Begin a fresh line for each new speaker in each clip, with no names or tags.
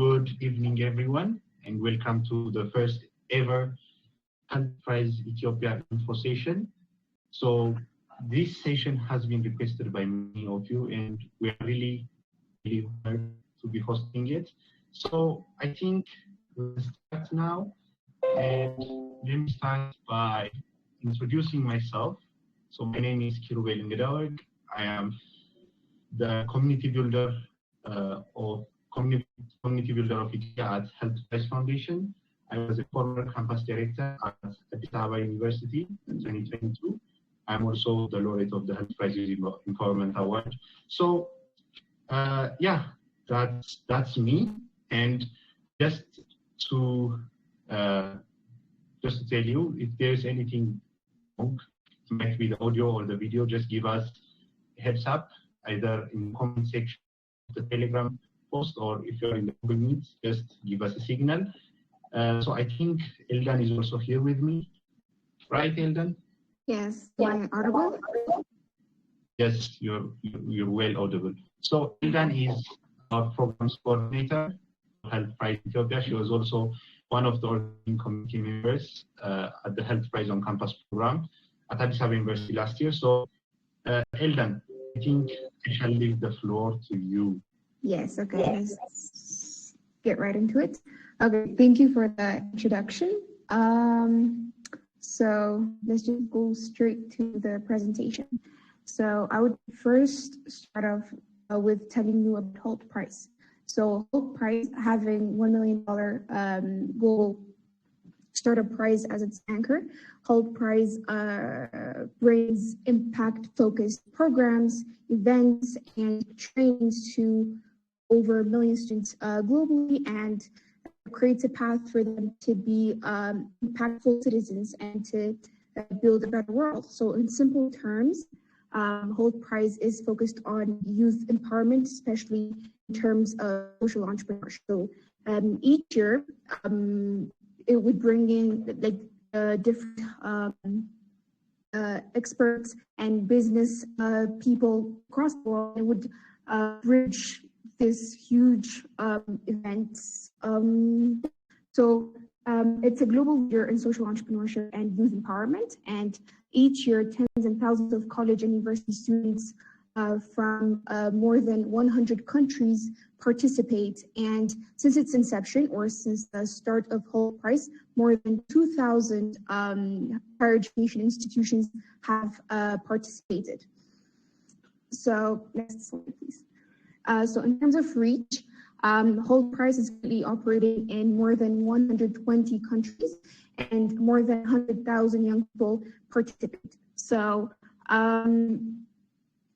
Good evening, everyone, and welcome to the first ever Hult Prize Ethiopia info session. So this session has been requested by many of you, and we are really honored to be hosting it. So I think we'll start now, and let me start by introducing myself. So my name is Kirubel Ngedaweg. I am the community builder of Ethiopia at Hult Prize Foundation. I was a former campus director at Addis Ababa University in 2022. I'm also the laureate of the Hult Prize Empowerment Award. So yeah, that's me. And just to tell you, if there's anything wrong, it might be the audio or the video, just give us a heads up, either in the comment section of the Telegram post, or if you're in the Google Meet, just give us a signal. So I think Eldan is also here with me, right, Eldan?
Yes, am I audible?
Yes, you're well audible. So Eldan is our programs coordinator for Hult Prize Ethiopia. She was also one of the organizing committee members at the Hult Prize on Campus program at Addis Ababa University last year. So Eldan, I think I shall leave the floor to you.
Yes, okay, let's get right into it. Okay, thank you for the introduction. So let's just go straight to the presentation. So I would first start off with telling you about Hult Prize. So Hult Prize, having $1 million global startup prize as its anchor, Hult Prize brings impact-focused programs, events, and trainings to over 1 million students globally, and creates a path for them to be impactful citizens and to build a better world. So in simple terms, Hult Prize is focused on youth empowerment, especially in terms of social entrepreneurship. So each year, it would bring in different experts and business people across the world. It would bridge this huge events. So it's a global year in social entrepreneurship and youth empowerment. And each year, tens and thousands of college and university students from more than 100 countries participate. And since its inception, or since the start of Hult Prize, more than 2,000 higher education institutions have participated. So next slide, please. So in terms of reach, Hult Prize is currently operating in more than 120 countries, and more than 100,000 young people participate. So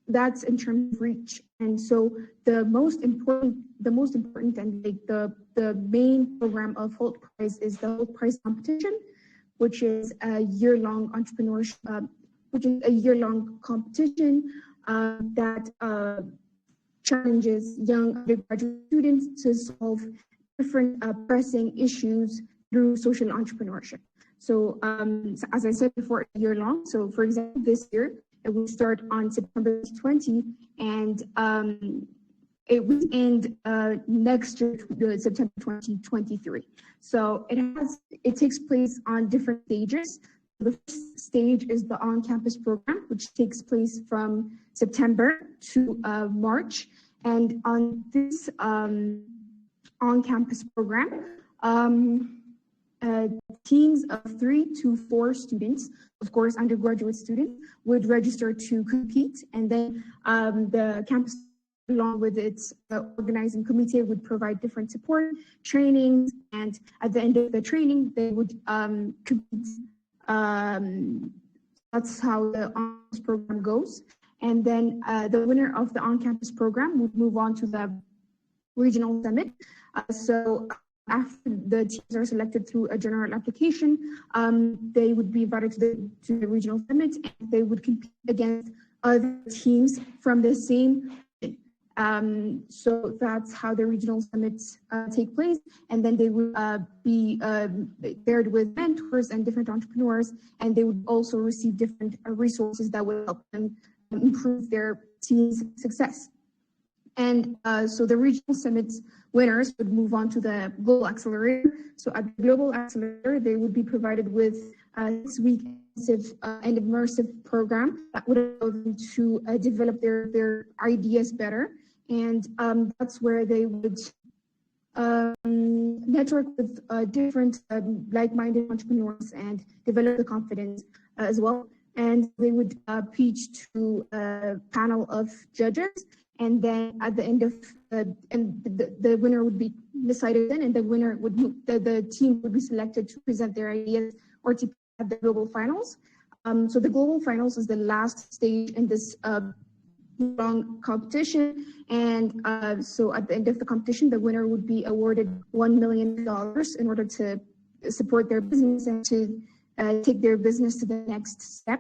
that's in terms of reach. And so the most important and the main program of Hult Prize is the Hult Prize competition, which is a year-long entrepreneurship, competition that challenges young undergraduate students to solve different pressing issues through social entrepreneurship. So as I said before, a year long. So for example, this year, it will start on September 20, and it will end next year, September 2023. So it takes place on different stages. The first stage is the on-campus program, which takes place from September to March. And on this on-campus program, teams of 3 to 4 students, of course, undergraduate students, would register to compete. And then the campus, along with its organizing committee, would provide different support, trainings, and at the end of the training, they would compete. That's how the on-campus program goes. And then the winner of the on-campus program would move on to the regional summit. So after the teams are selected through a general application, they would be invited to the regional summit, and they would compete against other teams from the same. So that's how the regional summits take place. And then they would be paired with mentors and different entrepreneurs, and they would also receive different resources that would help them improve their team's success. And so the regional summits winners would move on to the Global Accelerator. So at the Global Accelerator, they would be provided with a 6-week and immersive program that would allow them to develop their ideas better. And that's where they would network with different like-minded entrepreneurs and develop the confidence as well. And they would pitch to a panel of judges. And then at the end of the winner would be decided then, and the winner would the team would be selected to present their ideas or to at the global finals. So the global finals is the last stage in this long competition, and so at the end of the competition, the winner would be awarded $1 million in order to support their business and to take their business to the next step.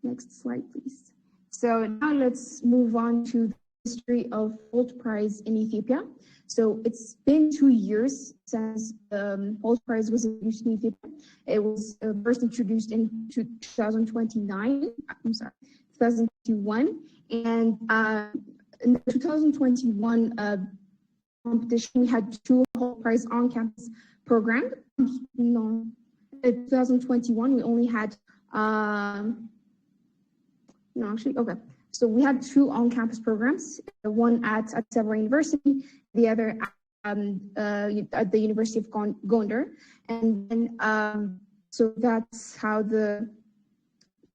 Next slide, please. So now let's move on to the history of Hult Prize in Ethiopia. So it's been 2 years since the Hult Prize was introduced in Ethiopia. It was first introduced in 2021, and in the 2021 competition, we had 2 Hult Prize on-campus programs. No, in 2021, we only had So we had 2 on-campus programs, one at Addis Ababa University, the other at the University of Gondar. And then, so that's how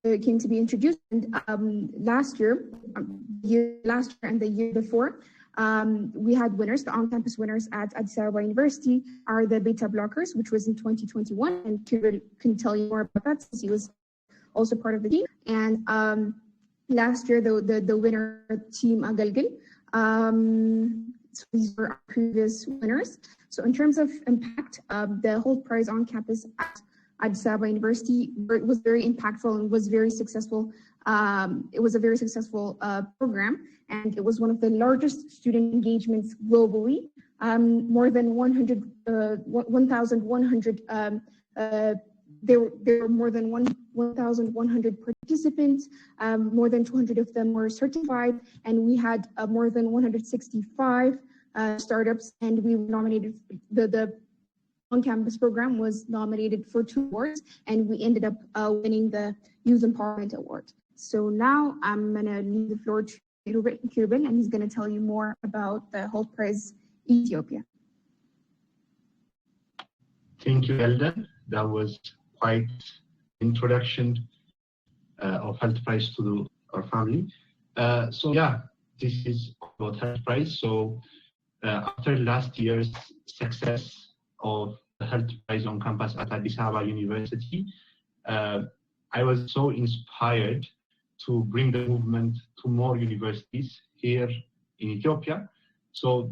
it came to be introduced. And last year and the year before, we had winners. The on-campus winners at Addis Ababa University are the beta blockers, which was in 2021. And Kirill can tell you more about that since he was also part of the team. And last year, the winner team Agalgil. So these were our previous winners. So in terms of impact, the Hult Prize on campus at Addis Ababa University was very impactful and was very successful. It was a very successful program, and it was one of the largest student engagements globally. More than 1,100. There were more than 1,100 participants. More than 200 of them were certified, and we had more than 165 startups. And we were nominated. The on-campus program was nominated for 2 awards, and we ended up winning the Youth Empowerment Award. So now I'm gonna leave the floor to Kirbil, and he's gonna tell you more about the Hult Prize Ethiopia.
Thank you, Eldon. That was quite introduction of Hult Prize to our family. So yeah, this is about Hult Prize. So after last year's success of the Hult Prize on campus at Addis Ababa University, I was so inspired to bring the movement to more universities here in Ethiopia. So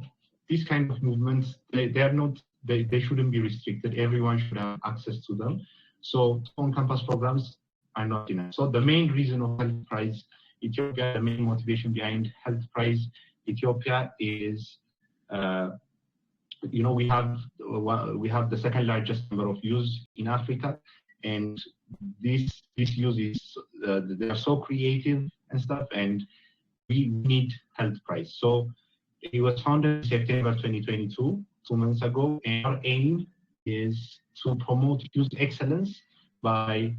these kind of movements, they shouldn't be restricted. Everyone should have access to them. So on-campus programs are not enough. So the main reason of Hult Prize Ethiopia, the main motivation behind Hult Prize Ethiopia is, we have the second largest number of youth in Africa, and this youth is they are so creative and stuff, and we need Hult Prize. So it was founded in September 2022, 2 months ago, and our aim is to promote youth excellence by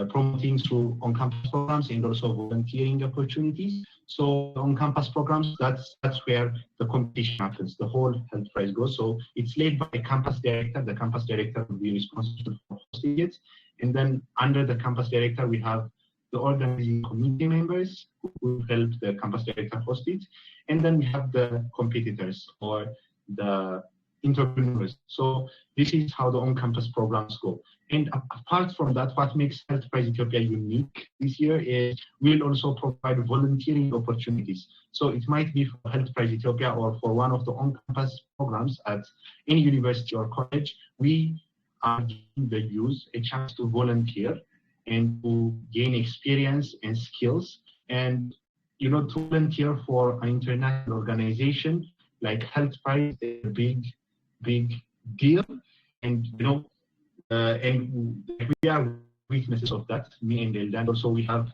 promoting through on-campus programs and also volunteering opportunities. So on-campus programs, that's where the competition happens, the whole Hult Prize goes. So it's led by a campus director. The campus director will be responsible for hosting it. And then under the campus director, we have the organizing committee members who will help the campus director host it. And then we have the competitors or the entrepreneurs. So this is how the on-campus programs go. And apart from that, what makes Hult Prize Ethiopia unique this year is we'll also provide volunteering opportunities. So it might be for Hult Prize Ethiopia or for one of the on-campus programs at any university or college. We are giving the youth a chance to volunteer and to gain experience and skills. And, to volunteer for an international organization like Hult Prize is a big deal. And, and we are witnesses of that, me and Eldon. Also, we have,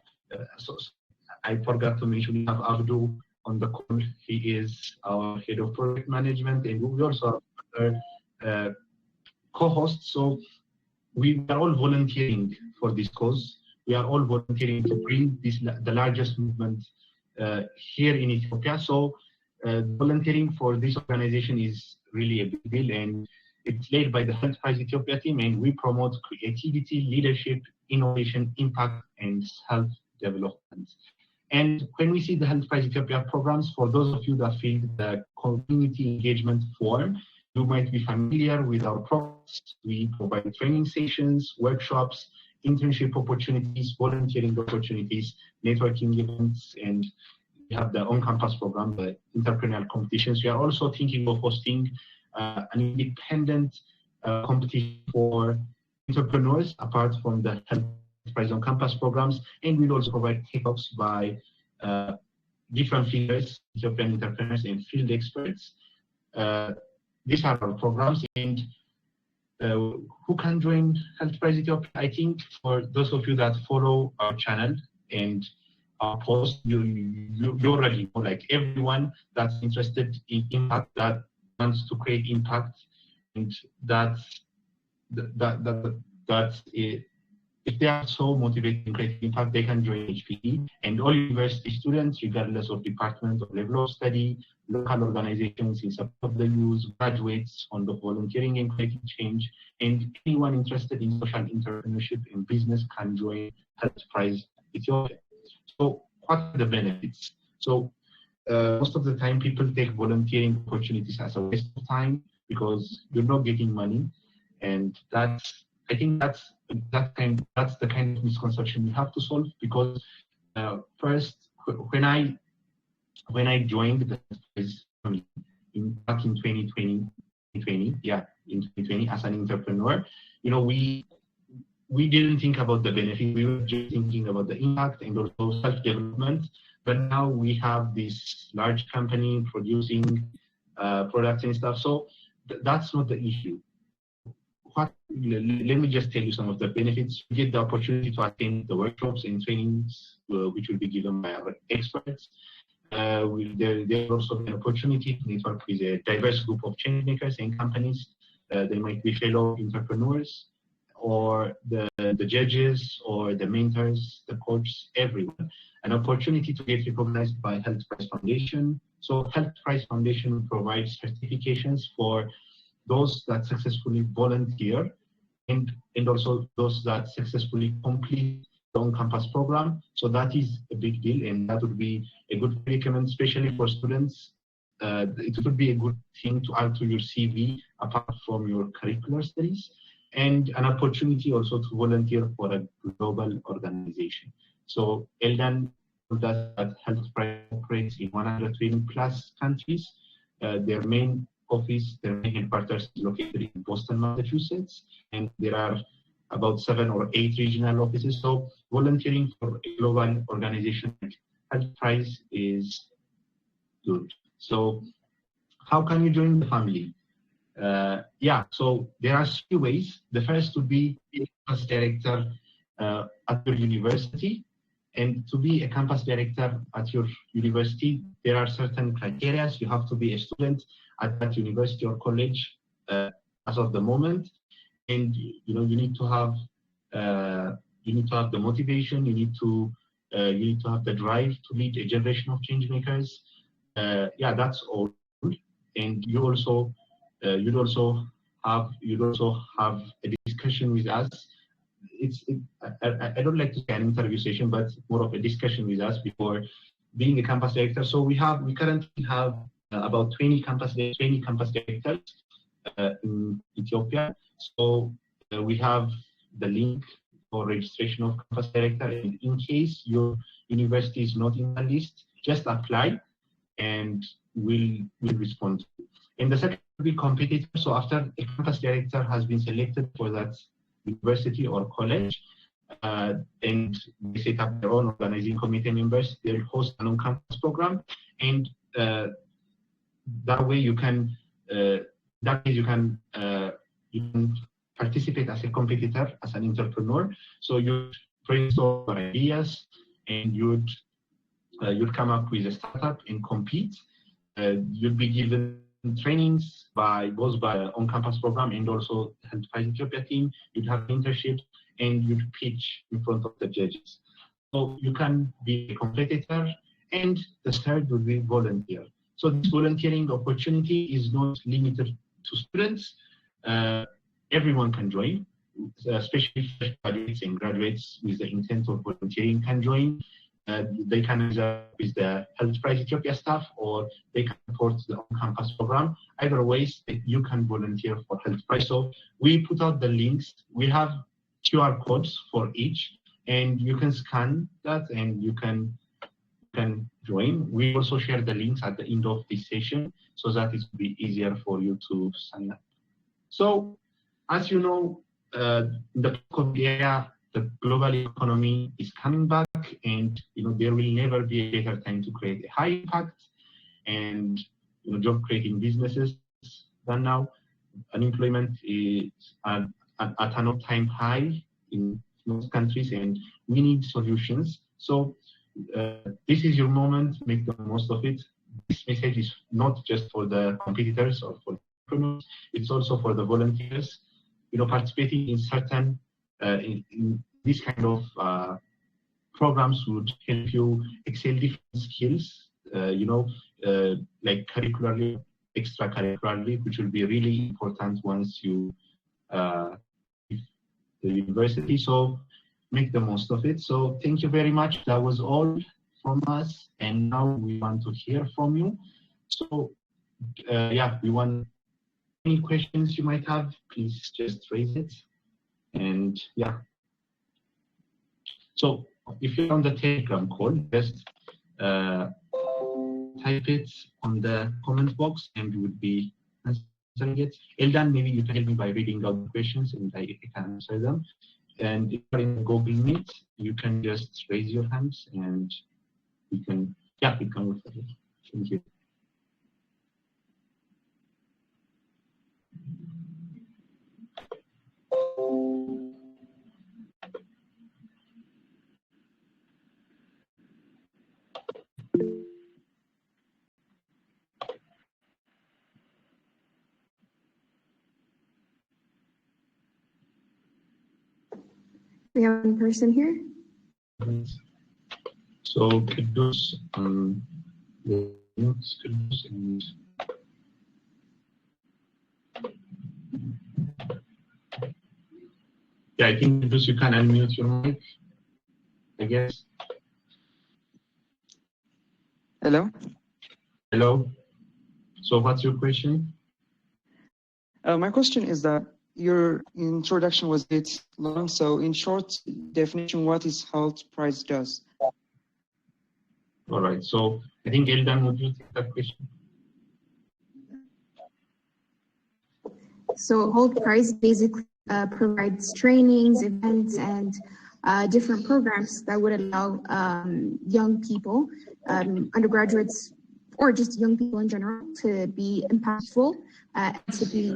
I forgot to mention, we have Abdu on the call. He is our head of project management, and we also have other co-hosts. So we are all volunteering for this cause. We are all volunteering to bring the largest movement here in Ethiopia. So volunteering for this organization is really a big deal, and it's led by the Hult Prize Ethiopia team, and we promote creativity, leadership, innovation, impact, and self-development. And when we see the Hult Prize Ethiopia programs, for those of you that filled the community engagement form, you might be familiar with our programs. We provide training sessions, workshops, internship opportunities, volunteering opportunities, networking events, and we have the on-campus program, the entrepreneurial competitions. We are also thinking of hosting an independent competition for entrepreneurs apart from the Hult Prize on-campus programs, and we'll also provide takeoffs by different figures, Ethiopian entrepreneurs and field experts. These are our programs, and who can join Hult Prize Ethiopia? I think for those of you that follow our channel and our post, you already know, like everyone that's interested in impact, that wants to create impact, and that's it. If they are so motivated to create impact, they can join HPE, and all university students, regardless of department or level of study, local organizations in support of the youth, graduates on the volunteering and creating change, and anyone interested in social entrepreneurship and business can join Hult Prize Ethiopia. So what are the benefits? So most of the time people take volunteering opportunities as a waste of time because you're not getting money, and I think that's the kind of misconception we have to solve, because first, when I joined the family back in 2020, as an entrepreneur, we didn't think about the benefit. We were just thinking about the impact and also self-development. But now we have this large company producing products and stuff. So that's not the issue. Let me just tell you some of the benefits. You get the opportunity to attend the workshops and trainings which will be given by our experts. There's also an opportunity to network with a diverse group of change makers and companies. They might be fellow entrepreneurs, or the judges, or the mentors, the coaches, everyone. An opportunity to get recognized by Hult Prize Foundation. So Hult Prize Foundation provides certifications for those that successfully volunteer, and also those that successfully complete the on-campus program. So that is a big deal, and that would be a good recommend, especially for students. It would be a good thing to add to your CV apart from your curricular studies, and an opportunity also to volunteer for a global organization. So Eldan told us that Hult Prize operates in 120 plus countries. Their main headquarters is located in Boston, Massachusetts, and there are about 7 or 8 regional offices. So volunteering for a global organization like Hult Prize is good. So how can you join the family? So there are 3 ways. The first would be a campus director at your university. And to be a campus director at your university, there are certain criteria. You have to be a student at that university or college as of the moment, and you need to have the motivation. You need to have the drive to lead a generation of change makers. That's all. And you'd also have a discussion with us. I don't like to say an interview session, but more of a discussion with us before being a campus director. So we currently have about 20 campus directors in Ethiopia. So we have the link for registration of campus director, and in case your university is not in the list, just apply and we'll respond. And the second will be competitor. So after a campus director has been selected for that university or college, and they set up their own organizing committee members, they'll host an on-campus program, and that way you can participate as a competitor, as an entrepreneur. So you brainstorm ideas, and you'd you'll come up with a startup and compete. You'll be given trainings by both by on-campus program and also Hult Ethiopia team. You'd have internships and you'd pitch in front of the judges. So you can be a competitor, and the third would be volunteer. So this volunteering opportunity is not limited to students. Everyone can join, especially fresh graduates and graduates with the intent of volunteering can join. They can either with the Hult Ethiopia staff, or they can support the on-campus program. Either ways, you can volunteer for Hult. So we put out the links. We have QR codes for each, and you can scan that and you can join. We also share the links at the end of this session so that it will be easier for you to sign up. So, as you know, in the COVID area, the global economy is coming back, and there will never be a better time to create a high impact and job creating businesses than now. Unemployment is at an all-time high in most countries, and we need solutions. So this is your moment, make the most of it. This message is not just for the competitors or for the entrepreneurs, it's also for the volunteers. Participating in certain in this kind of programs would help you excel different skills, like curricularly, extracurricularly, which will be really important once you leave the university. So make the most of it. So thank you very much. That was all from us, and now we want to hear from you. So we want any questions you might have, please just raise it. And so if you're on the Telegram call, just type it on the comment box and we would be answering it. Eldan, maybe you can help me by reading out the questions and I can answer them. And if you're in Google Meet, you can just raise your hands and we can move forward. Thank you.
We have one person here.
So Kudus, and I think Kudus, you can unmute your mic, I guess.
Hello.
Hello. So what's your question?
My question is that your introduction was a bit long, so in short definition, what is Hult Prize does?
All right, so I think Eldan, would you take that question?
So Hult Prize basically provides trainings, events, and different programs that would allow young people, undergraduates, or just young people in general, to be impactful, to be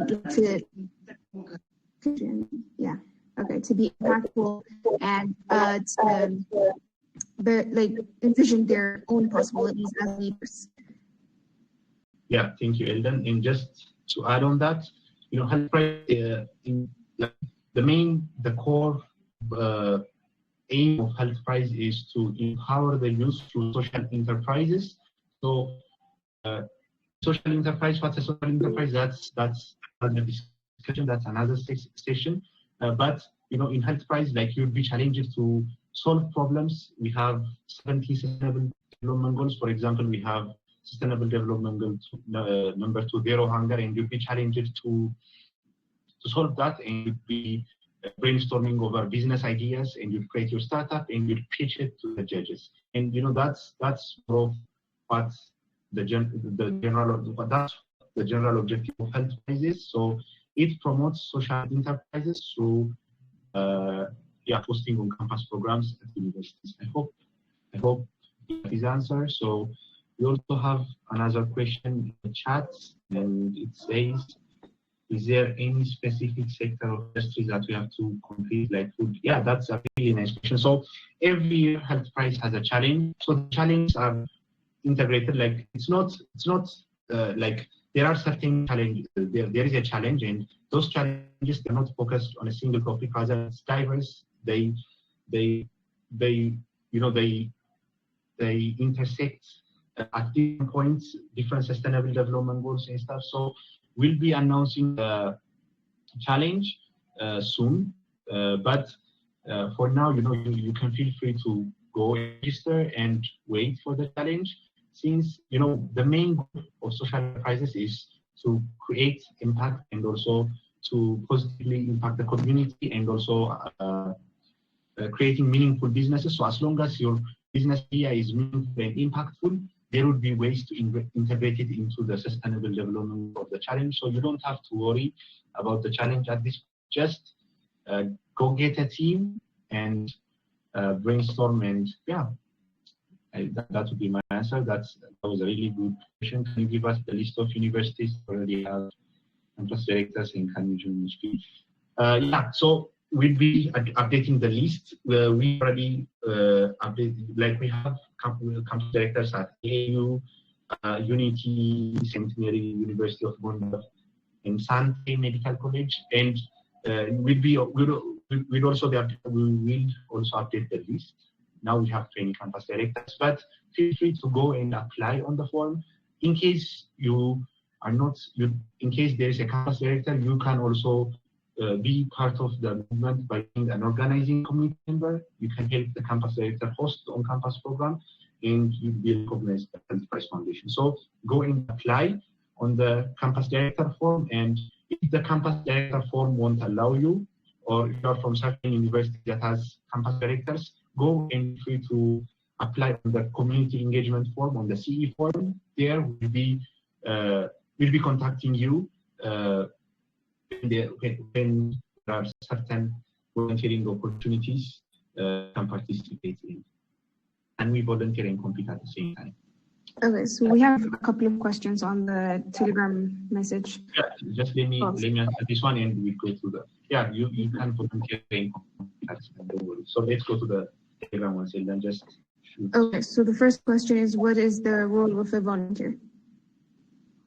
impactful and to envision their own possibilities as leaders.
Yeah, thank you, Eldan. And just to add on that, Hult Prize, the core aim of Hult Prize is to empower the youth through social enterprises. So, social enterprise, what's a social enterprise? That's another discussion, that's another session. But in Hult Prize, you'll be challenged to solve problems. We have 70 sustainable development goals. For example, we have sustainable development goal number 2, zero hunger, and you'll be challenged to solve that, and you'll be brainstorming over business ideas, and you create your startup and you pitch it to the judges. And that's sort of what the general objective of Hult Prize is. So it promotes social enterprises through hosting on campus programs at universities. I hope that is answered. So we also have another question in the chat, and it says, is there any specific sector of industry that we have to compete like food? Yeah, that's a really nice question. So every year Health Prize has a challenge. So the challenges are integrated. Like it's not like there are certain challenges. There is a challenge, and those challenges they're not focused on a single topic. Rather, it's diverse. They intersect at different points, different sustainable development goals and stuff. So we'll be announcing the challenge soon, but for now, you can feel free to go register and wait for the challenge, since the main goal of social enterprises is to create impact and also to positively impact the community, and also creating meaningful businesses. So as long as your business idea is meaningful and impactful, there would be ways to integrate it into the sustainable development of the challenge. So you don't have to worry about the challenge at this. Just go get a team and brainstorm, and yeah, that would be my answer. That was a really good question. Can you give us the list of universities already have campus directors, and can you join the speech? Yeah, so we'll be updating the list. We already updated, like we have campus directors at AU, Unity, Centenary University of Gondar, and Sante Medical College, and we will also update the list. Now we have 20 campus directors, but feel free to go and apply on the form. In case you are not, in case there is a campus director, you can also be part of the movement by being an organizing committee member. You can help the campus director host the on-campus program, and you'll be recognized by the Health Prize Foundation. So go and apply on the campus director form, and if the campus director form won't allow you, or if you're from certain university that has campus directors, go and feel free to apply on the community engagement form, on the CE form. There we'll be contacting you when there are certain volunteering opportunities can participate in, and we volunteer and compete at the same time.
Okay, so we have a couple of questions on the Telegram message.
Yeah, just let me answer this one, and we go to the you can volunteer and compete. So let's go to the Telegram one, and then just shoot.
Okay, so the first question is, what is the role of a volunteer?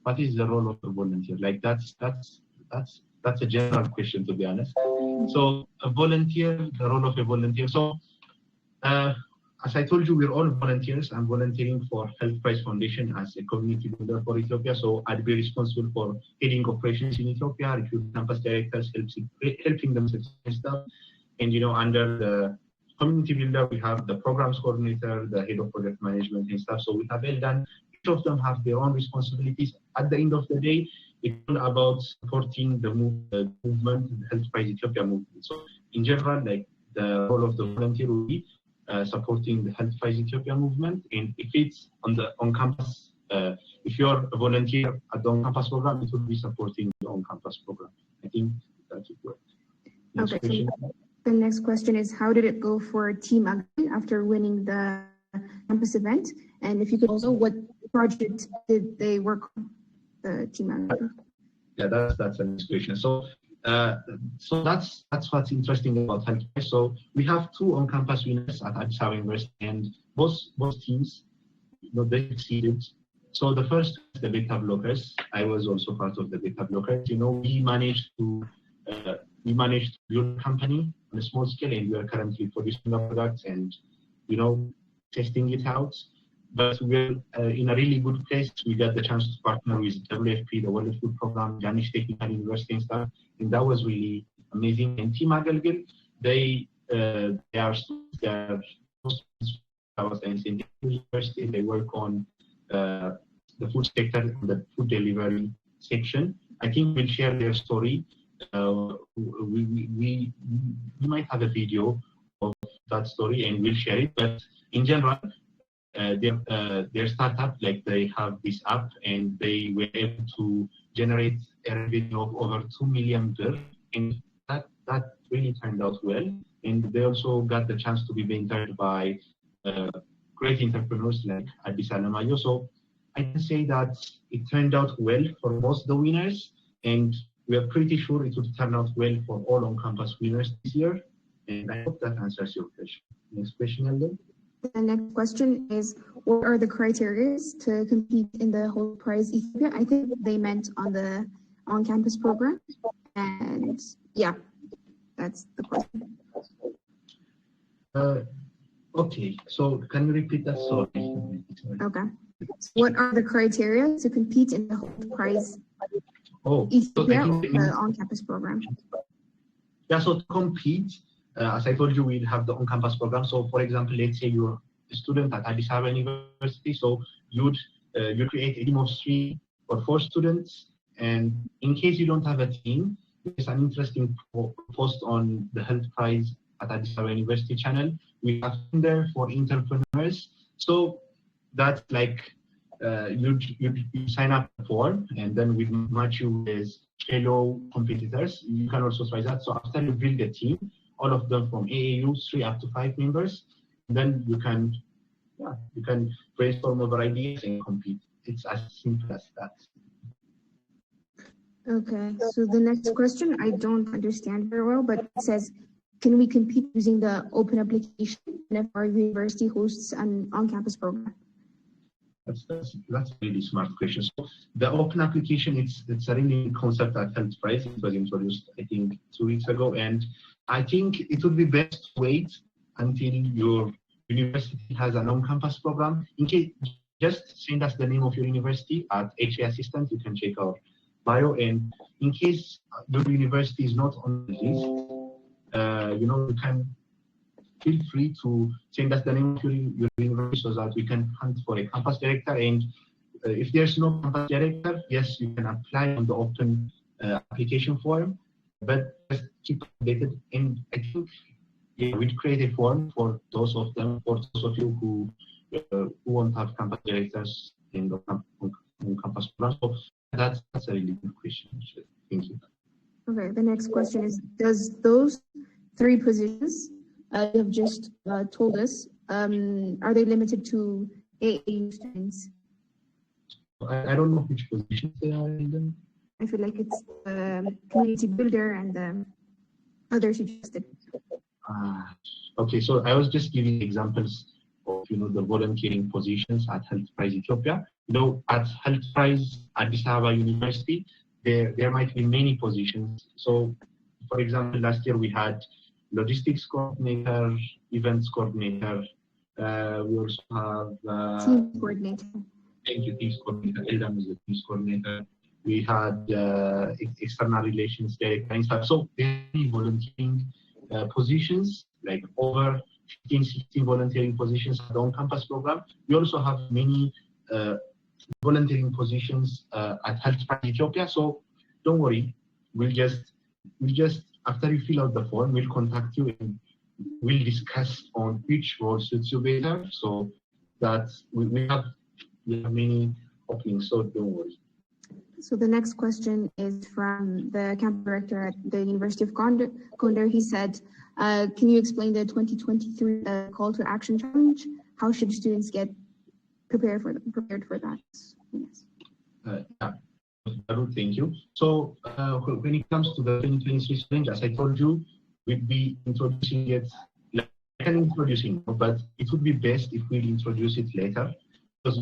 What is the role of a volunteer? Like that's a general question, to be honest. So a volunteer, the role of a volunteer. So as I told you, we're all volunteers. I'm volunteering for Health Prize Foundation as a community builder for Ethiopia. So I'd be responsible for heading operations in Ethiopia, recruiting campus directors, helping them and stuff. And under the community builder, we have the programs coordinator, the head of project management and stuff. So we have well done. Each of them have their own responsibilities. At the end of the day, it's all about supporting the movement, the Health Prize Ethiopia movement. So in general, like the role of the volunteer will be supporting the Health Prize Ethiopia movement. And if it's on campus, if you're a volunteer at the on-campus program, it will be supporting the on-campus program. I think that would work.
Okay. So the next question is, how did it go for Team Agri after winning the campus event? And if you could also, what project did they work on, the Team Agri?
Yeah, that's a nice question. So that's what's interesting about Health Prize. So we have two on-campus winners at Addis Ababa University, and both teams, they succeeded. So the first is the beta blockers. I was also part of the beta blockers. We managed to build a company on a small scale, and we are currently producing our products and testing it out. But we're in a really good place. We got the chance to partner with WFP, the World Food Program, Danish Technical University and stuff, and that was really amazing. And Team Agalgil, they are in university. They work on the food sector, the food delivery section. I think we'll share their story. We might have a video of that story, and we'll share it. But in general, their startup, like they have this app, and they were able to generate a revenue of over 2 million birr, and that really turned out well. And they also got the chance to be mentored by great entrepreneurs like Addis Alamayo. So I can say that it turned out well for most of the winners, and we are pretty sure it will turn out well for all on-campus winners this year. And I hope that answers your question. Next question, Elden.
The next question is, what are the criteria to compete in the Hult Prize Ethiopia? I think they meant on the on-campus program. And yeah, that's the question.
Okay, so can you repeat that? Sorry.
Okay. What are the criteria to compete in the Hult Prize Ethiopia on-campus program?
Yeah, so to compete, as I told you, we'll have the on-campus program. So for example, let's say you're a student at Addis Ababa University, so you'd create a team of 3 or 4 students. And in case you don't have a team, there's an interesting post on the Hult Prize at Addis Ababa University channel. We have there for entrepreneurs. So that's like you sign up for, and then we match you with fellow competitors. You can also try that. So after you build a team, all of them from AAU, 3 up to 5 members, then you can brainstorm over ideas and compete. It's as simple as that.
Okay, so the next question, I don't understand very well, but it says, can we compete using the open application if our university hosts an on-campus program?
That's a really smart question. So the open application, it's a really concept at Hult Prize. It was introduced, I think, 2 weeks ago, and I think it would be best to wait until your university has an on-campus program. In case, just send us the name of your university at HA Assistant. You can check our bio, and in case your university is not on the list, you can feel free to send us the name of your university so that we can hunt for a campus director. And if there's no campus director, yes, you can apply on the open application form, but just keep updated. And I think we'll create a form for those of you who won't have campus directors in the campus program. So that's a really good question. Thank you.
Okay, the next question is, does those 3 positions you have just told us, are they limited to AAU students?
I don't know which positions they are in them.
I feel like it's community builder and the others suggested.
Okay, so I was just giving examples of the volunteering positions at Hult Prize Ethiopia. At Hult Prize Addis Ababa University, there might be many positions. So, for example, last year we had logistics coordinator, events coordinator. We also have
team coordinator.
Thank you, teams coordinator. Eldam is the teams coordinator. We had external relations director and stuff. So many volunteering positions, like over 15, 16 volunteering positions at the on-campus program. We also have many volunteering positions at Hult Prize Ethiopia. So don't worry, we'll just after you fill out the form, we'll contact you and we'll discuss on which role suits you better. So that we have many openings. So don't worry.
So the next question is from the camp director at the University of Gondar. He said, can you explain the 2023 call to action challenge? How should students get prepared for that? Yes.
Thank you. So when it comes to the 2023 challenge, as I told you, we'll be introducing it. But it would be best if we introduce it later, because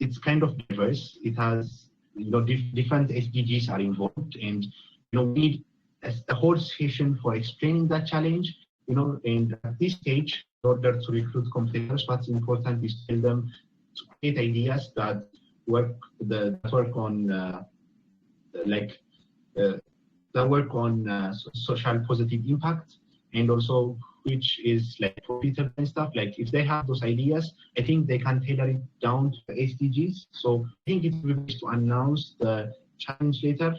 it's kind of diverse. It has different SDGs are involved, and we need a whole session for explaining that challenge. And at this stage, in order to recruit competitors, what's important is to tell them to create ideas that work on social positive impact, and also which is like profitable and stuff. Like if they have those ideas, I think they can tailor it down to the SDGs. So I think it would be best to announce the challenge later.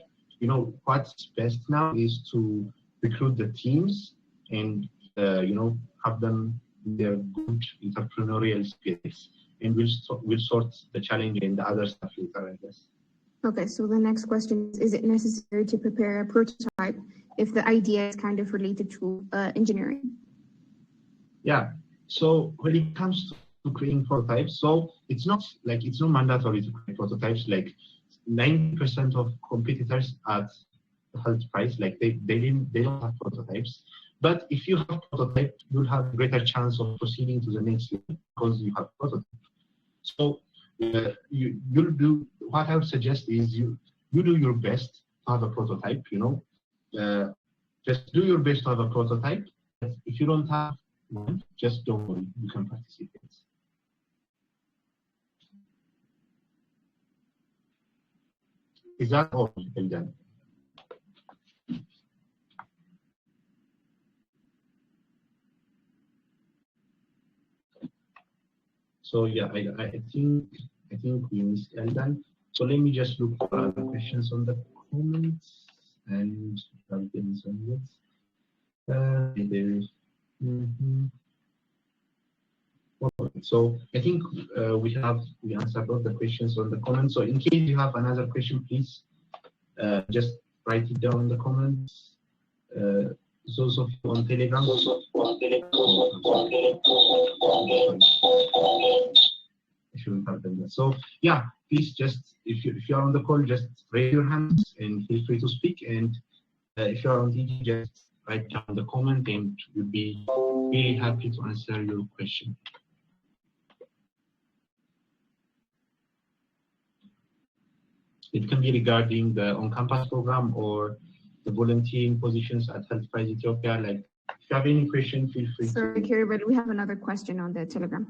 What's best now is to recruit the teams and have them in their good entrepreneurial skills, and we'll sort the challenge and the other stuff later, I guess.
Okay, so the next question is it necessary to prepare a prototype if the idea is kind of related to engineering?
Yeah, so when it comes to creating prototypes, so it's not mandatory to create prototypes. Like 90% of competitors at the Hult price, like they don't have prototypes. But if you have prototype, you'll have a greater chance of proceeding to the next level because you have prototype. So you'll do, what I would suggest is you do your best to have a prototype, just do your best to have a prototype. If you don't have one, just don't worry, you can participate. Is that all, Eldan? So yeah, I think we missed Eldan. So let me just look for other questions on the comments and I'll get some words. So I think we answered all the questions on the comments. So in case you have another question, please just write it down in the comments. Those of you on Telegram. I shouldn't have done that. So yeah, please just if you are on the call, just raise your hands and feel free to speak. And if you are on DG, just write down the comment, and we'll be really happy to answer your question. It can be regarding the on-campus program or the volunteering positions at Hult Prize Ethiopia. Like, if you have any question, feel free.
Sorry, Kerry, but we have another question on the Telegram.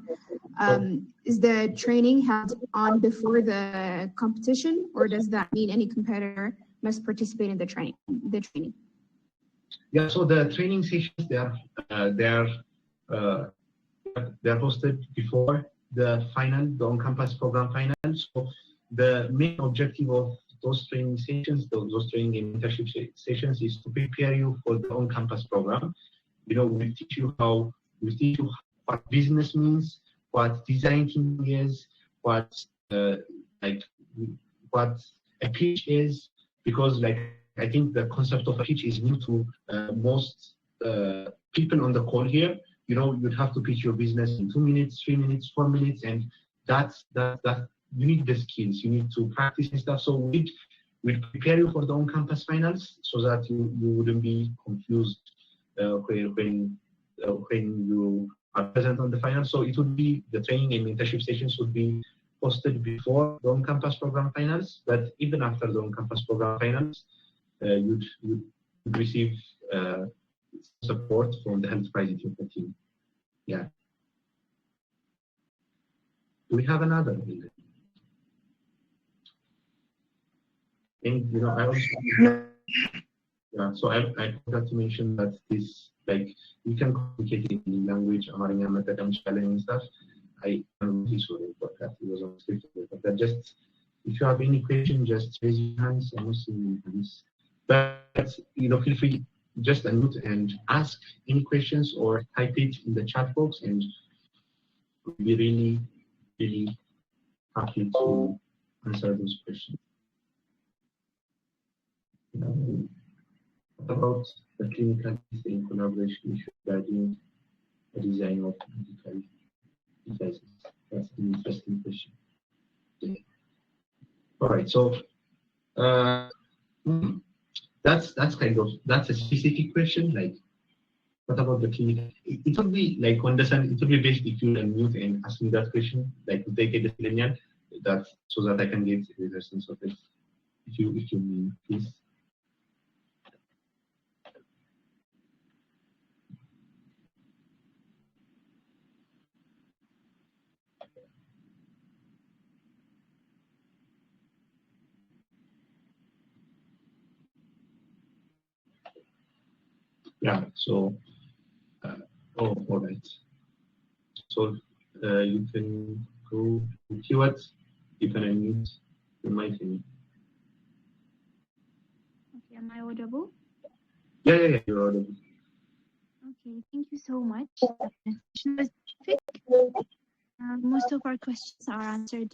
Is the training held on before the competition, or does that mean any competitor must participate in the training?
Yeah, so the training sessions they're hosted before the final, the on-campus program final. So the main objective of those training sessions, those training and internship sessions, is to prepare you for the on-campus program. We teach you what business means, what design thinking is, what a pitch is, because I think the concept of a pitch is new to most people on the call here. You'd have to pitch your business in 2 minutes, 3 minutes, 4 minutes, and that's you need the skills, you need to practice and stuff. So we'd prepare you for the on-campus finals so that you wouldn't be confused when you are present on the finals. So it would be the training and internship sessions would be posted before the on-campus program finals, but even after the on-campus program finals, you'd receive support from the Hult Prize Ethiopia team. Yeah. Do we have another? And I also so I forgot to mention that this we can communicate in language, Amharinya መጠቀም እንችላለን and stuff. I'm really sorry about that. It was on script, but that just if you have any question, just raise your hands. I'm not seeing any hands, but feel free just unmute and ask any questions or type it in the chat box, and we'll be really, really happy to answer those questions. What about the clinical testing collaboration issue regarding the design of medical devices? That's an interesting question. All right, so that's a specific question. Like, what about the clinical? It would be it would be best if you unmute and ask me that question, like to take a decision that so that I can get the sense of it. If you mean, please. Yeah, so, all right. So, you can go to keywords, you can unmute your mic.
Okay, am I audible?
Yeah, you're audible.
Okay, thank you so much. Most of our questions are answered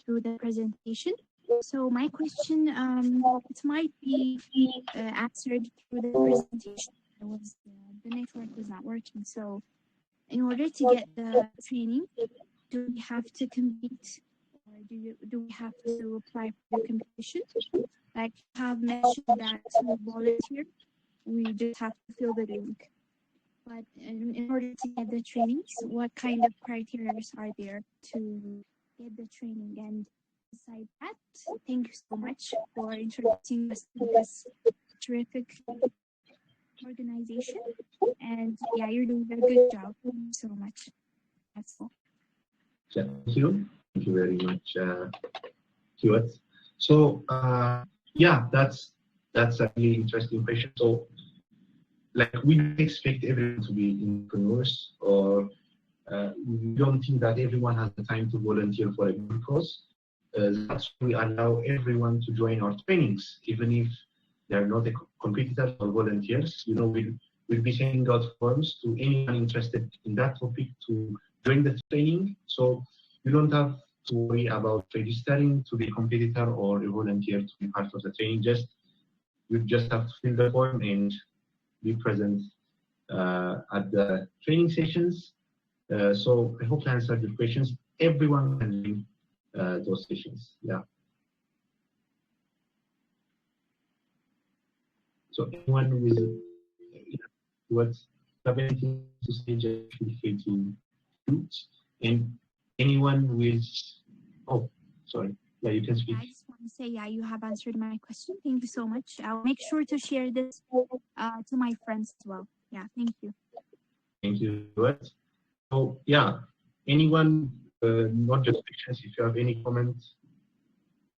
through the presentation. So my question, it might be answered through the presentation. The network was not working. So in order to get the training, do we have to compete, or do we have to apply for the competition? Like you have mentioned that to volunteer, we just have to fill the link. But in order to get the trainings, what kind of criteria are there to get the training? And beside that, thank you so much for introducing us to this terrific organization. And yeah, you're doing a good job. Thank you so much. That's all.
Thank you. Thank you very much, Stuart. So yeah, that's a really interesting question. So like we don't expect everyone to be entrepreneurs, or we don't think that everyone has the time to volunteer for a good cause. That's why we allow everyone to join our trainings, even if they're not competitors or volunteers. You know, we'll be sending out forms to anyone interested in that topic to join the training. So you don't have to worry about registering to be a competitor or a volunteer to be part of the training. You just have to fill the form and be present at the training sessions. So I hope to answer your questions. Everyone can join those sessions. Yeah. So anyone with what have anything to say, just feel free to shoot. And anyone with sorry. Yeah, you can speak.
I just want to say, yeah, you have answered my question. Thank you so much. I'll make sure to share this to my friends as well. Yeah, thank you.
Thank you. So yeah, anyone, not just questions, if you have any comments.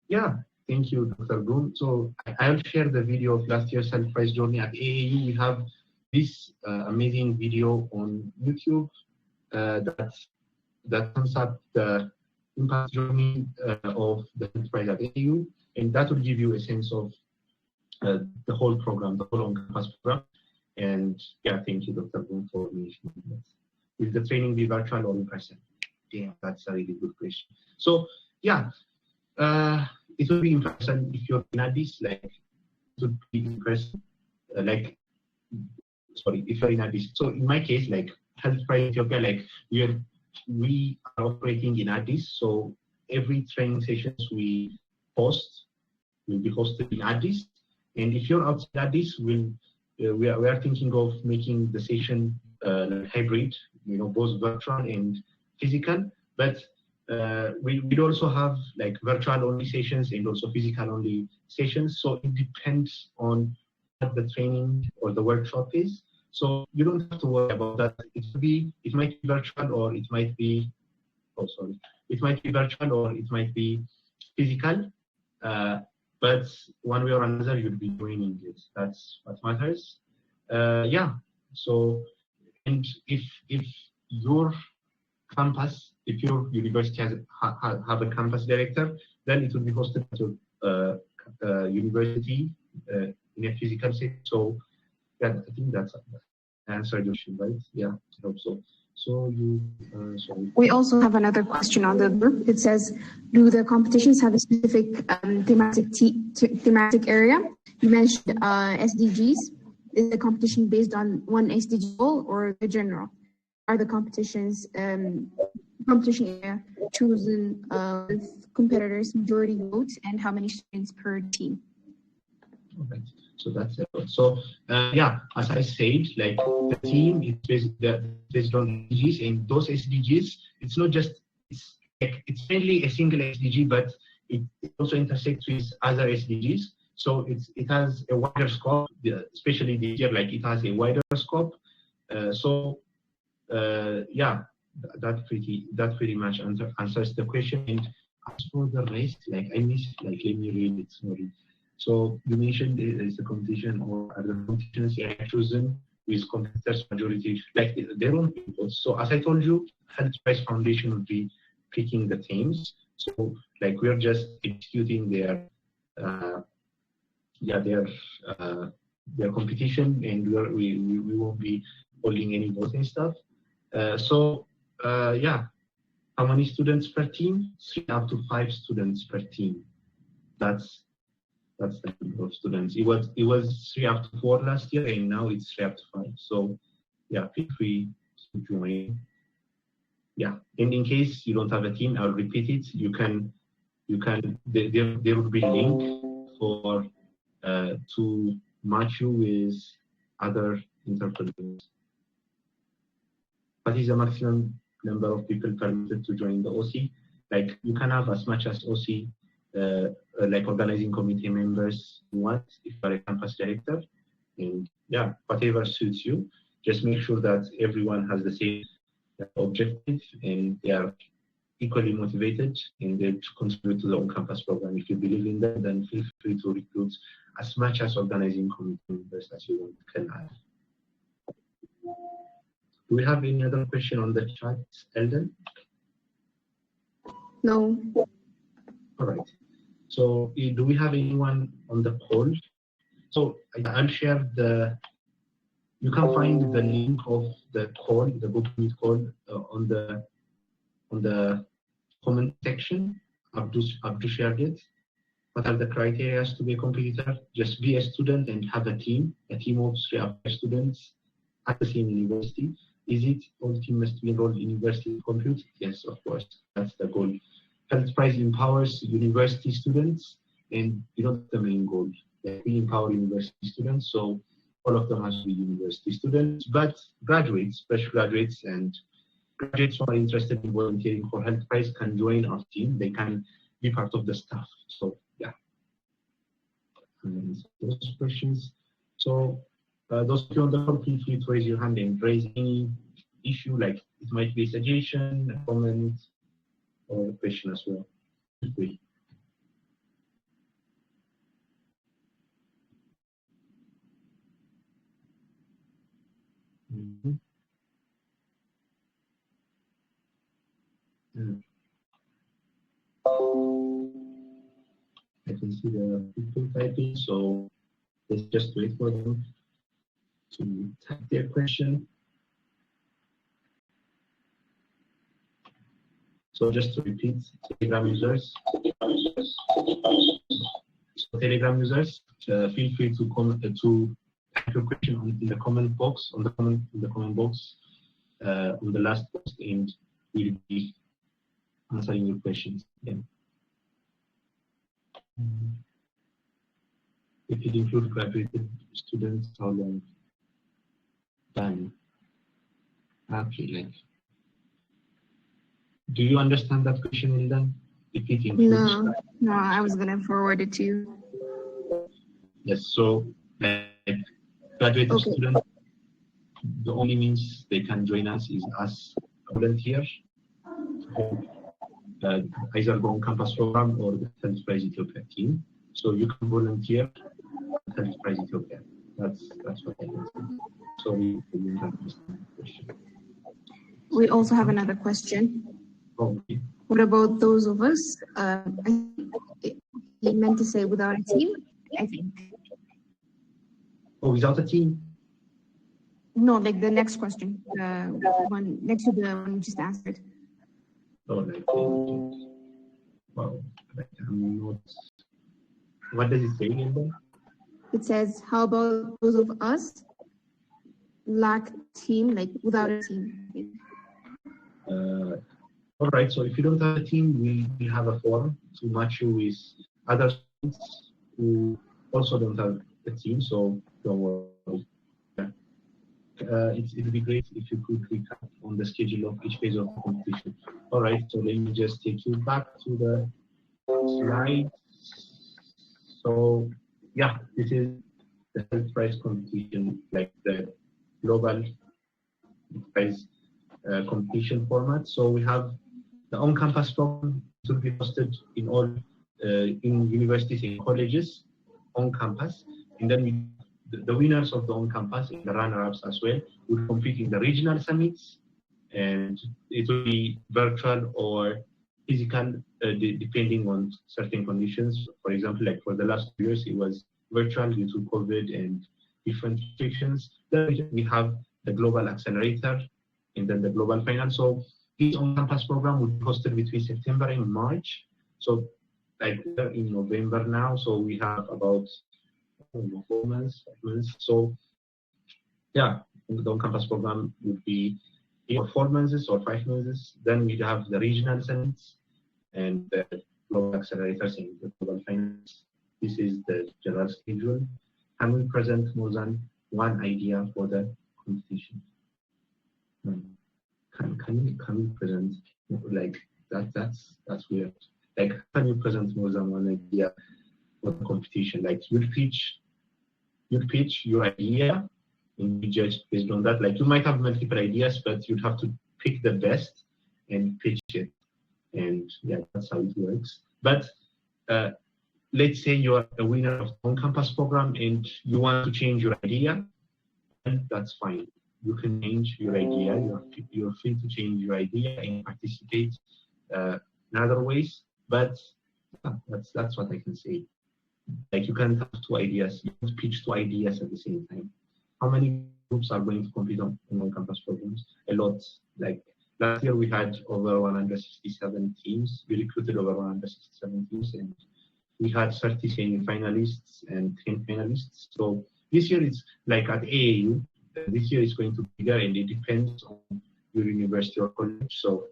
Yeah, thank you, Dr. Boone. So I'll share the video of last year's self-price journey at AAU. We have this amazing video on YouTube that sums up the impact journey of the self-price at AAU, and that will give you a sense of the whole program, the whole on-campus program. And yeah, thank you, Dr. Boone, for mentioning that. Will the training be virtual or in person? Damn, that's a really good question. So yeah, it will be in person if you're in Addis, like it would be in person, if you're in Addis. So in my case, like Health Price Ethiopia, like we are operating in Addis, so every training sessions we host will be hosted in Addis. And if you're outside Addis, we are thinking of making the session hybrid, you know, both virtual and physical. But we'd also have like virtual only sessions and also physical only sessions. So it depends on what the training or the workshop is. So you don't have to worry about that. It might be virtual, or it might be it might be virtual, or it might be physical. But one way or another, you'll be joining it. That's what matters. Yeah. So, and if your campus, if your university have a campus director, then it will be hosted to university in a physical setting. So yeah, I think that's answered your question, right? Yeah, I hope so. So sorry.
We also have another question on the group. It says, do the competitions have a specific thematic area? You mentioned SDGs. Is the competition based on one SDG goal or the general? Are the competitions competition area chosen with competitors majority votes, and how many students per team?
Okay. So that's it. So yeah, as I said, like the team is based on SDGs, and those SDGs, it's not just it's mainly a single SDG, but it also intersects with other SDGs. So it has a wider scope, especially this year, like it has a wider scope. Yeah, that pretty much answers the question. And as for the rest, like I missed, like let me read it. Sorry. So you mentioned there is a competition, or are the competitions chosen with competitors majority, like their own people. So as I told you, Health Price Foundation will be picking the teams. So like we're just executing their competition, and we won't be holding any votes and stuff. Yeah, how many students per team? 3 up to 5 students per team. That's the number of students. It was 3 up to 4 last year, and now it's 3 up to 5. So yeah, feel free to join. Yeah, and in case you don't have a team, I'll repeat it. You can you can, there will be a link for to match you with other entrepreneurs. What is the maximum number of people permitted to join the OC? Like you can have as much as OC, like organizing committee members you want if you are a campus director. And yeah, whatever suits you. Just make sure that everyone has the same objective and they are equally motivated and they contribute to the on-campus program. If you believe in that, then feel free to recruit as much as organizing committee members as you want can have. Do we have any other question on the chat, Eldon?
No.
All right. So do we have anyone on the call? So I'll share you can find the link of the call, the Google Meet call on the comment section. Abdu shared it. What are the criteria to be a competitor? Just be a student and have a team of 3 or 4 students at the same university. Is it all team must be enrolled in university to compute? Yes, of course. That's the goal. Hult Prize empowers university students, and the main goal. We empower university students, so all of them must be university students, but graduates, fresh graduates, and graduates who are interested in volunteering for Hult Prize can join our team. They can be part of the staff. So yeah, and those questions. So those of you on the call, feel free to raise your hand and raise any issue, like it might be a suggestion, a comment, or a question as well. Feel free. I can see the people typing, so let's just wait for them to type their question. So just to repeat, Telegram users. So Telegram users, feel free to comment to type your question in the comment box on the comment box on the last post, and we'll be answering your questions again. If it includes graduated students, how long time? Okay, like, do you understand that question, Ildan? If it includes
No, I was gonna forward it to you.
Yes, so like, graduated students, the only means they can join us is as a volunteer, either the on-campus program or the Hult Prize Ethiopia team. So you can volunteer at Hult Prize Ethiopia. That's what I can say. Sorry if you didn't understand the question.
We also have another question.
Okay.
What about those of us? I think he meant to say without a team, I think.
Oh, without a team?
No, like the next question, one next to the one you just answered.
Oh, like, wow, I'm not. What does it say again?
It says, how about those of us lack team, like without a team?
All right, so if you don't have a team, we have a forum to match you with other students who also don't have a team, so don't worry. Yeah. It'd be great if you could recap on the schedule of each phase of the competition. All right, so let me just take you back to the slide. So yeah, this is the Hult Prize competition, like the global prize competition format. So we have the on-campus program to be hosted in all in universities and colleges on campus, and then the winners of the on-campus and the runner-ups as well will compete in the regional summits, and it will be virtual or physical depending on certain conditions. For example, like for the last 2 years, it was virtual due to COVID and different restrictions. Then we have the global accelerator and then the global final. So this on-campus program will be hosted between September and March. So like in November now, so we have about 4 months, 5 months. So yeah, the on-campus program would be 4 months or 5 months. Then we have the regional summits, and global accelerators in the global finance. This is the general schedule. Can we present more than one idea for the competition? Can we present like that? That's weird. Like, can you present more than one idea for the competition? Like, you pitch your idea and you judge based on that. Like, you might have multiple ideas, but you'd have to pick the best and pitch it. And yeah, that's how it works. But let's say you're a winner of the on-campus program and you want to change your idea, and that's fine. You can change your idea. You're free to change your idea and participate in other ways. But that's what I can say. Like, you can't have two ideas. You can't pitch two ideas at the same time. How many groups are going to compete on on-campus programs? A lot. Like, last year we had over 167 teams. We recruited over 167 teams, and we had 30 semi-finalists and 10 finalists. So this year it's like at AAU. This year it's going to be bigger, and it depends on your university or college. So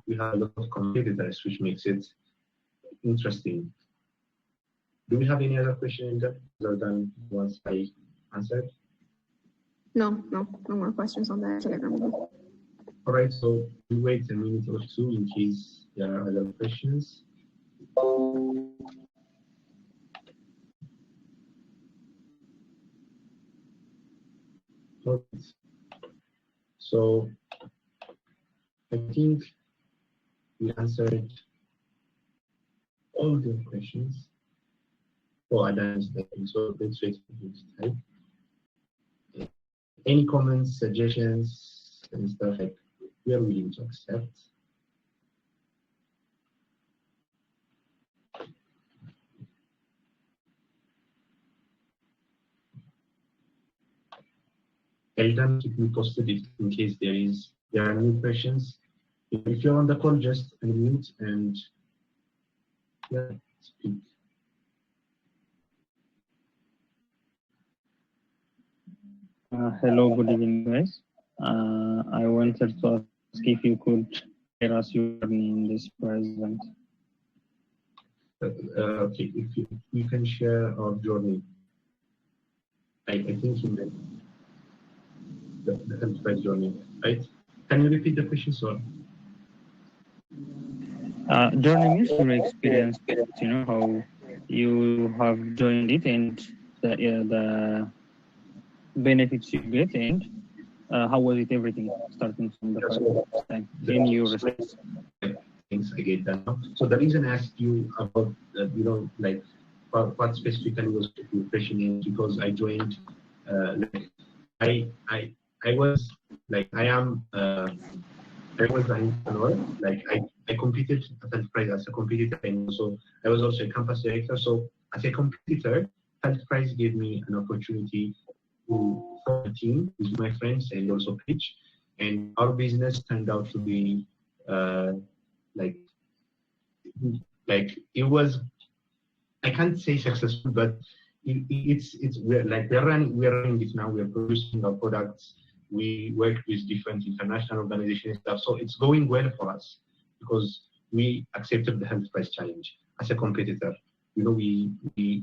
we have a lot of competitors, which makes it interesting. Do we have any other questions other than ones I answered?
No more questions on the Telegram group.
All right, so we'll wait a minute or two in case there are other questions. Okay. So I think we answered all the questions. Oh, I done typing, so let's wait for this type. Any comments, suggestions, and stuff like we are willing to accept. Eldan, keep me posted in case there are new questions. If you're on the call, just unmute and yeah, speak.
Hello, good evening, guys. I wanted to ask if you could share us your journey in this prize event.
Okay, if you can share our journey. I think you meant the Hult prize journey, right? Can you repeat the question, sir?
Journey means your experience, you know, how you have joined it and the benefits you get, and how was it everything starting from the first time in your research?
Things I get that now. So the reason I asked you about you know, like what specifically was your question is because I joined like I was like I was an entrepreneur. Like I competed at Hult Prize as a competitor, and also I was also a campus director. So as a competitor, Hult Prize gave me an opportunity to form a team with my friends and also pitch. And our business turned out to be like it was. I can't say successful, but we're running it now. We're producing our products. We work with different international organizations and stuff. So it's going well for us because we accepted the Hult Prize challenge as a competitor. You know, we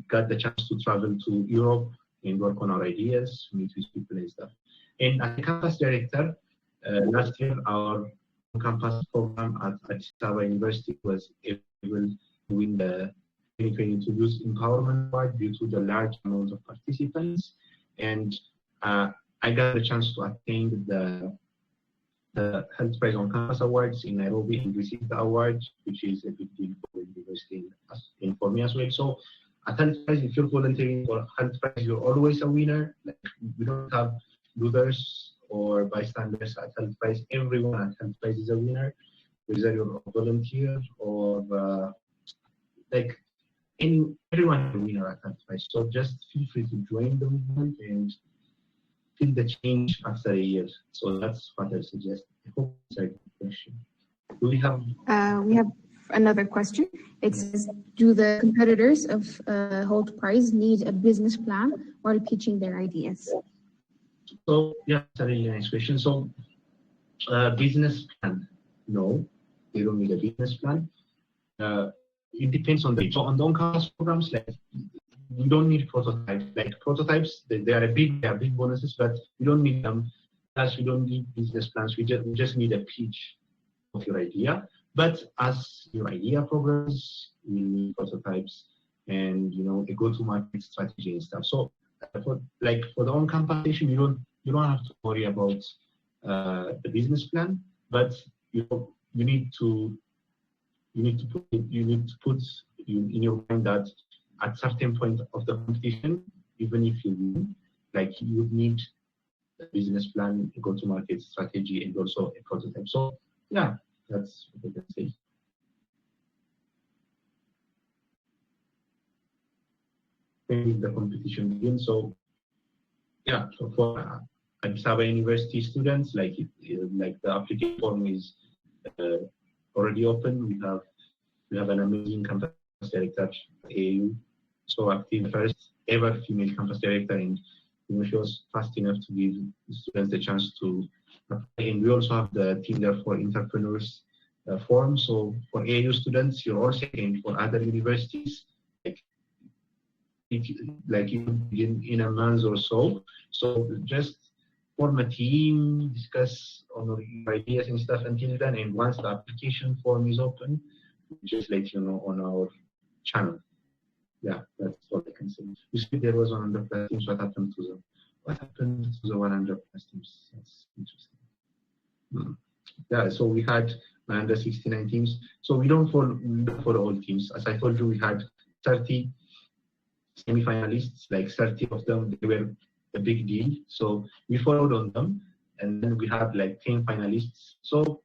got the chance to travel to Europe and work on our ideas, meet with people and stuff. And as a campus director, last year our campus program at Ethiopia University was able to win the 2022 Youth Empowerment Award due to the large amount of participants. And I got the chance to attend the Hult Prize on Campus Awards in Nairobi and receive the award, which is a big deal for the university and for me as well. So at Hult Prize, if you're volunteering for Hult Prize, you're always a winner. Like, we don't have losers or bystanders at Hult Prize. Everyone at Hult Prize is a winner, whether you're a volunteer or like everyone is a winner at Hult Prize. So just feel free to join the movement and feel the change after a year. So that's what I suggest. I hope it's a good question. Do we have?
We have another question. It says, do the competitors of Hult Prize need a business plan while pitching their ideas?
So yeah, that's a really nice question. So business plan, no, they don't need a business plan. it depends on the. So on the on-campus programs, like you don't need prototypes. Like prototypes, they are big bonuses, but you don't need them. Plus, we don't need business plans. We just need a pitch of your idea. But as your idea progresses, we need prototypes and a go-to-market strategy and stuff. So for the on-campus station, you don't have to worry about the business plan, but you need to put in your mind that at certain point of the competition, even if you win, like you need a business plan, a go-to-market strategy, and also a prototype. So yeah, that's what I can say. When the competition begins, so yeah, so for Addis Ababa University students, like the application form is already open. We have an amazing campus director, AU, so active, first ever female campus director, and she was fast enough to give students the chance to apply. And we also have the Tinder for Entrepreneurs form. So for AU students, you're all set, and for other universities, in a month or so. So just form a team, discuss on your ideas and stuff until then. And once the application form is open, just let you know on our channel. Yeah, that's all I can say. You see, there was 100 plus teams. What happened to the 100 plus teams? That's interesting. Yeah, so we had 169 teams. So we don't follow all teams. As I told you, we had 30 semi-finalists, like 30 of them, they were a big deal. So we followed on them, and then we have like 10 finalists. So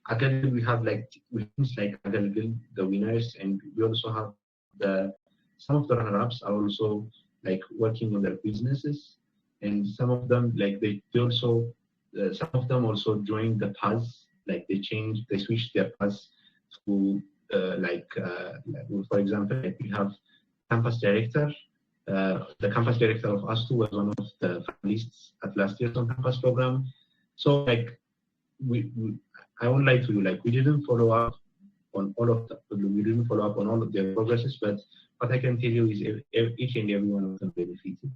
again, we have like teams like Agalgil, the winners, and we also have some of the runner-ups are also like working on their businesses, and some of them like they also some of them also joined the paths, like they switched their paths to for example, like we have campus director. The campus director of us2 was one of the finalists at last year's on campus program. So like I won't lie to you, like we didn't follow up on all of their progresses, but what I can tell you is each and every one of them benefited,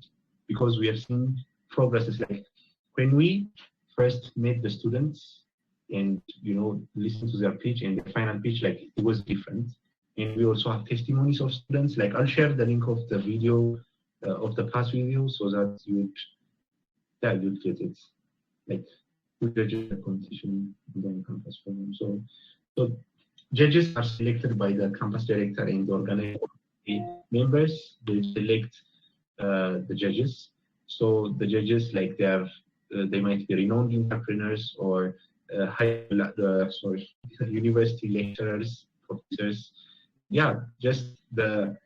because we have seen progresses. Like when we first met the students and listen to their pitch and the final pitch, like it was different. And we also have testimonies of students. Like I'll share the link of the video of the past video so that you'd get it. Like we judge the competition on the campus program. So judges are selected by the campus director and the organizing members. They select the judges. So the judges, like they might be renowned entrepreneurs or university lecturers, professors. Yeah, there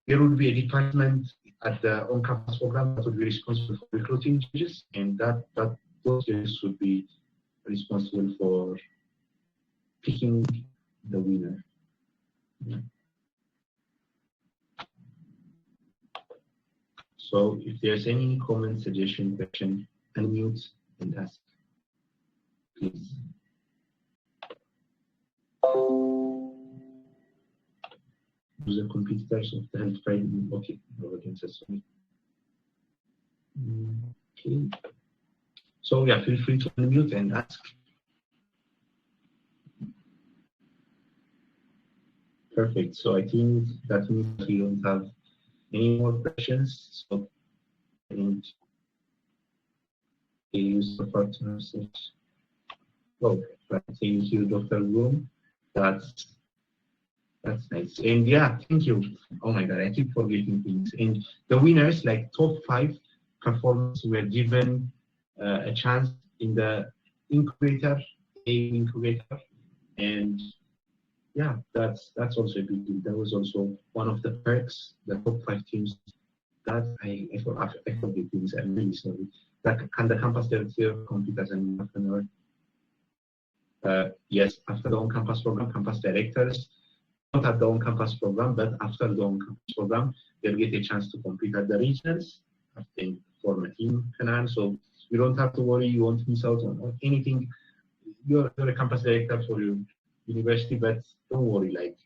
would be a department at the on-campus program that would be responsible for recruiting judges, and those judges would be responsible for picking the winner. Yeah. So if there's any comment, suggestion, question, unmute and ask, please. The competitors of the Hult Pride. Okay, okay. So yeah, feel free to unmute and ask. Perfect. So I think that means we don't have any more questions. So and use the partners. Oh, thank you, Dr. Bloom. That's nice. And yeah, thank you. Oh my God, I keep forgetting things. And the winners, like top 5 performers, were given a chance in the incubator, and yeah, that's also a big deal. That was also one of the perks. The top 5 teams. That I forget things. I'm really sorry. That the campus director compete as an entrepreneur. Yes, after the on-campus program, campus directors, not at the on-campus program, but after the on-campus program, they'll get a chance to compete at the regionals, after form a team, so you don't have to worry, you won't miss out on anything. You're a campus director for your university, but don't worry, like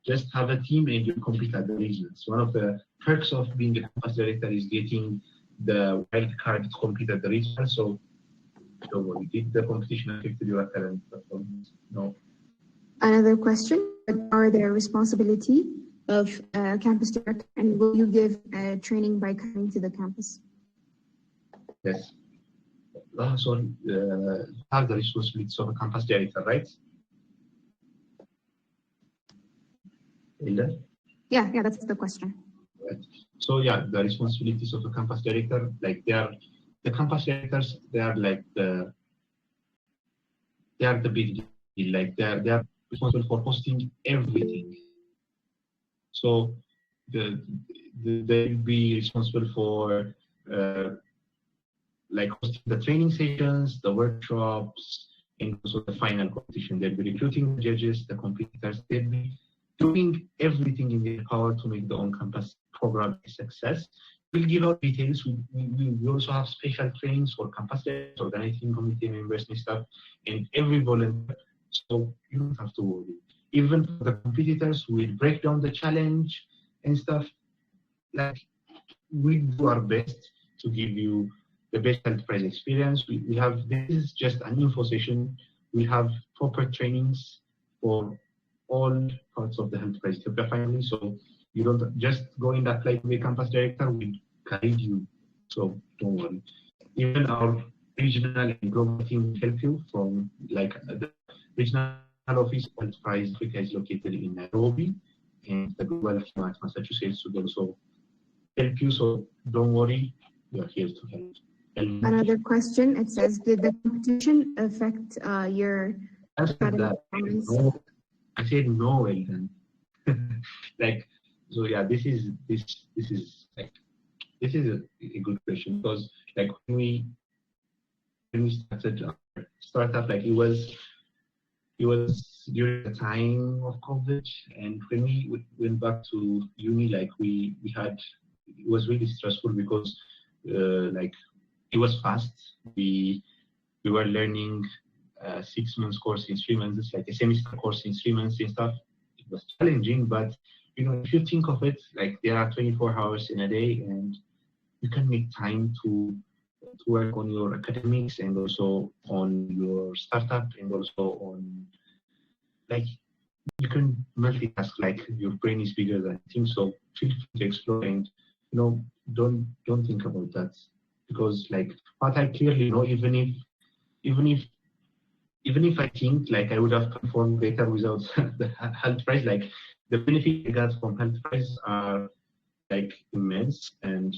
just have a team and you compete at the regions. One of the perks of being a campus director is getting the wild card to compete at the regional. So don't worry, did the competition affect your current performance? No.
Another question: what are the responsibility of campus director, and will you give training by coming to the campus?
Yes. So have the responsibilities of a campus director, right? Hilda?
Yeah, that's the question.
Right. So yeah, the responsibilities of a campus director, like the campus directors, they are the big deal. Like they are responsible for hosting everything. So they'll be responsible for like hosting the training sessions, the workshops, and also the final competition. They'll be recruiting the judges, the competitors. They'll be doing everything in their power to make the on-campus program a success. We'll give out details. We also have special trainings for campus directors, organizing committee members and stuff, and every volunteer. So you don't have to worry. Even for the competitors, we'll break down the challenge and stuff. Like we do our best to give you the best enterprise experience. We have, this is just an info session. We have proper trainings for all parts of the enterprise Ethiopia family. So you don't just go in that like the campus director will guide you. So don't worry. Even our regional and global team will help you from like the regional office of Enterprise Africa is located in Nairobi, and the global team at Massachusetts will also help you. So don't worry, we are here to help.
Another question, it says, did the competition affect your academic performance?
No, I said no, Elton. Like, so yeah, this is a good question, because like when we started our startup, like it was during the time of COVID, and when we went back to uni, like we had, it was really stressful because like it was fast. We were learning 6 months course in 3 months. It's like a semester course in 3 months and stuff. It was challenging, but you know, if you think of it, like there are 24 hours in a day, and you can make time to work on your academics and also on your startup, and also on like you can multitask. Like your brain is bigger than you think, so feel free to explore, and you know, don't think about that, because like what I clearly know, even if I think like I would have performed better without the Hult prize, like the benefit I got from Hult prize are like immense, and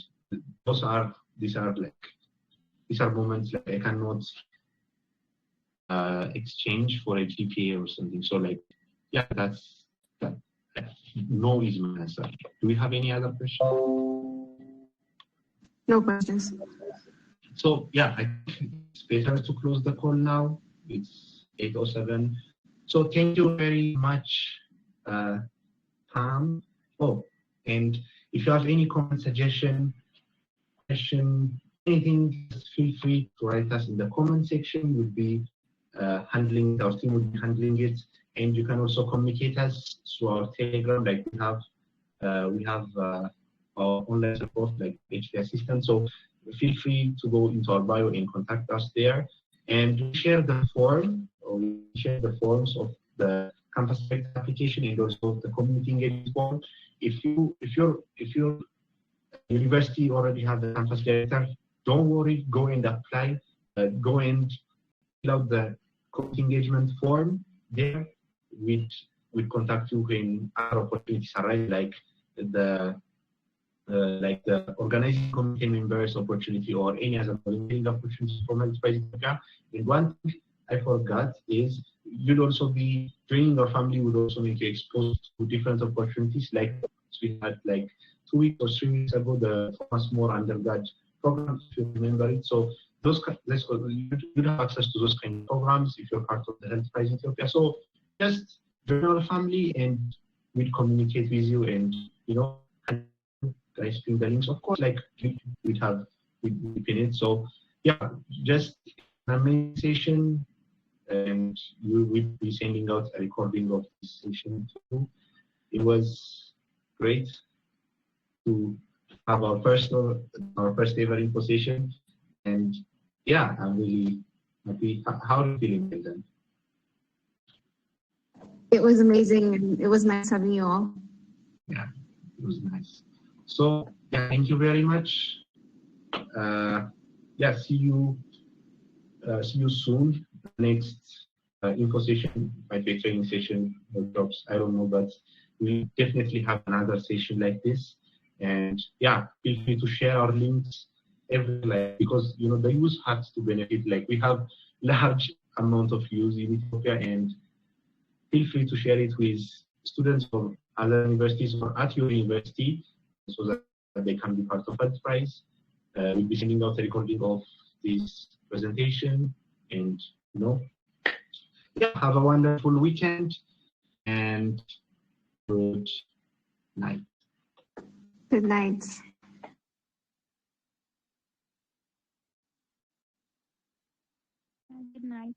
these are moments like I cannot exchange for a GPA or something. So like yeah, that. No is my answer. Do we have any other questions?
No questions.
So yeah, I think it's better to close the call now. It's 8:07. So thank you very much, Pam. Oh, and if you have any comment, suggestion, question, anything, just feel free to write us in the comment section. We'll be handling, our team will be handling it. And you can also communicate us through our Telegram. Like we have our online support, like HP assistant. So feel free to go into our bio and contact us there. And we share the form, or we share the forms of the campus application and also the community engagement form. If your university already have the campus director, don't worry. Go and apply. Go and fill out the community engagement form there. We'd contact you when other opportunities arise, like the organizing committee members opportunity or any other volunteering opportunity from Enterprise Ethiopia. And one thing I forgot is you'd also be training your family would also make you exposed to different opportunities. Like we had like 2 weeks or 3 weeks ago, the Thomas More undergrad program, if you remember it. So those you have access to those kind of programs if you're part of the Enterprise Ethiopia. So just join our family and we'll communicate with you, and you know, guys pin the links. Of course, like we pin it. So yeah, just an amazing session, and we will be sending out a recording of this session too. it was great to have our first ever info session. And yeah, I'm really happy. How are you feeling, Hilda?
It was amazing, and it was nice having you all.
Yeah, it was nice. So yeah, thank you very much. Yeah, see you soon. Next info session might be a training session, workshops, I don't know, but we definitely have another session like this. And yeah, feel free to share our links everywhere, because you know the use has to benefit. Like, we have large amount of use in Ethiopia, and feel free to share it with students from other universities or at your university, so that they can be part of that prize. We'll be sending out a recording of this presentation, and you know, yeah, have a wonderful weekend and good night.
Good night.
Good night.